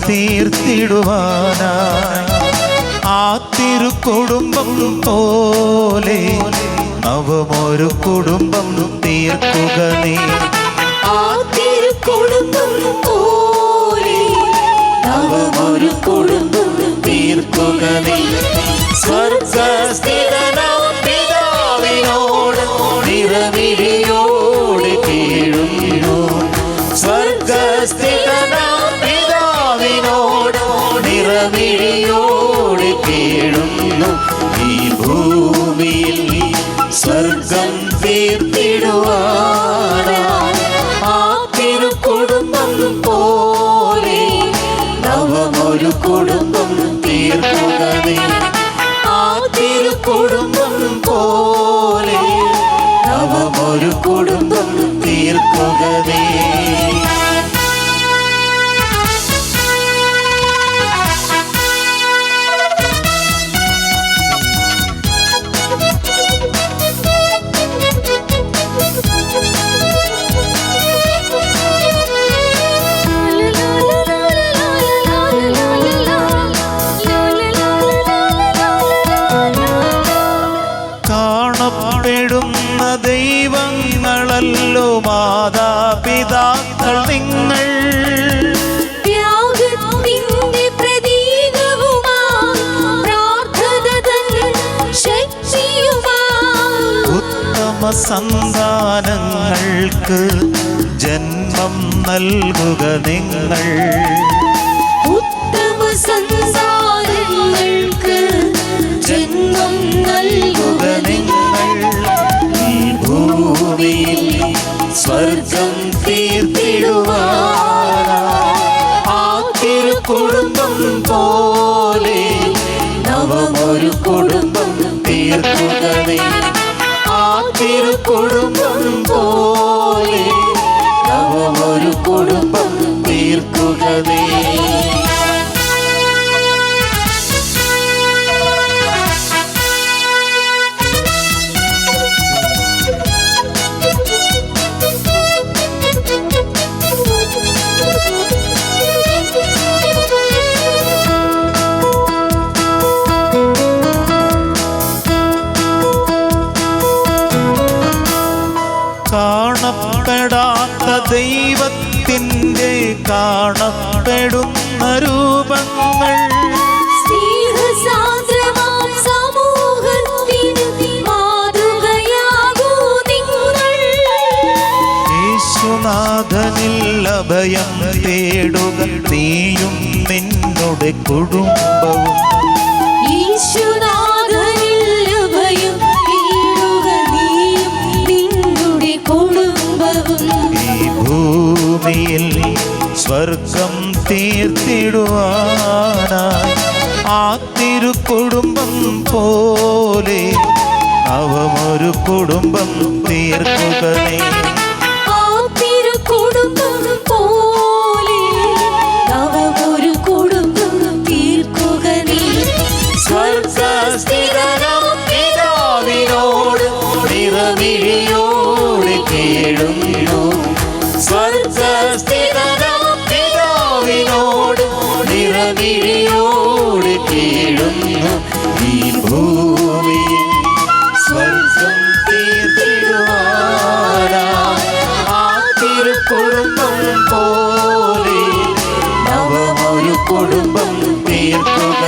തീർത്തിടുവാനായി ആ തിരുക്കുടുംബം പോലെ നവമൊരു കുടുംബം തീർക്കുക നീ. ആ തിരുക്കുടുംബം പോലെ നവമൊരു കുടുംബം തീർക്കുക നീ. സ്വർഗസ്ഥിതനാം പിതാവിനോട് നിറമിഴിയോട് കീഴുന്നു. സ്വർഗസ്ഥിതനാം പിതാവിനോട് നിറമിഴിയോട് കീഴുന്നു. ഈ ഭൂമിയിൽ സ്വർഗം തീർത്തിടുവാനായി ആ തിരുക്കുടുംബം പോലെ നവമൊരു കുടുംബം തീർക്കുക നീ. ആ തിരുക്കുടുംബം പോലെ നവമൊരു കുടുംബം തീർക്കുക നീ. കാണപ്പെടുന്ന ദൈവങ്ങളല്ലോ മാതാപിതാക്കൾ നിങ്ങൾ. ത്യാഗത്തിന്റെ പ്രതീകവുമായി പ്രാർത്ഥന തൻ ശക്തിയുമായി ഉത്തമ സന്താനങ്ങൾക്ക് ജന്മം നൽകുക നിങ്ങൾ. ഉത്തമ സന്താനങ്ങൾക്ക് ജന്മം നൽകുക നിങ്ങൾ. ഈ ഭൂമിയിൽ സ്വർഗം തീർത്തിടുവാനായി ആ തിരുക്കുടുംബം പോലെ നവമൊരു കുടുംബം തീർക്കുക നീ. ആ തിരുക്കുടുംബം പോലെ നവമൊരു കുടുംബം തീർക്കുക നീ. കാണപ്പെടാത്ത ദൈവത്തിൻ്റെ കാണപ്പെടുന്ന രൂപങ്ങൾ. സ്നേഹസാന്ദ്രമാം സമൂഹത്തിന് മാതൃകയാകൂ നിങ്ങൾ. യേശുനാഥനിൽ അഭയം തേടുക നീയും നിന്നുടെ കുടുംബവും. യേശുനാഥനിൽ അഭയം തേടുക നീയും നിന്നുടെ കുടുംബവും. ഈ ഭൂമിയിൽ സ്വർഗം തീർത്തിടുവാനായി ആ തിരുക്കുടുംബം പോലെ നവമൊരു കുടുംബം തീർക്കുക നീ. ആ തിരുക്കുടുംബം പോലെ നവമൊരു കുടുംബം തീർക്കുക നീ. സ്വർഗസ്ഥിതനാം പിതാവിനോട് നിറമിഴിയോട് കീഴുന്നു. സ്വർഗസ്ഥിതനാം പിതാവിനോട് നിറമിഴിയോട് കീഴുന്നു. ഈ ഭൂമിയിൽ സ്വർഗം തീർത്തിടുവാനായി ആ തിരുക്കുടുംബം പോലെ നവമൊരു കുടുംബം തീർക്കുക.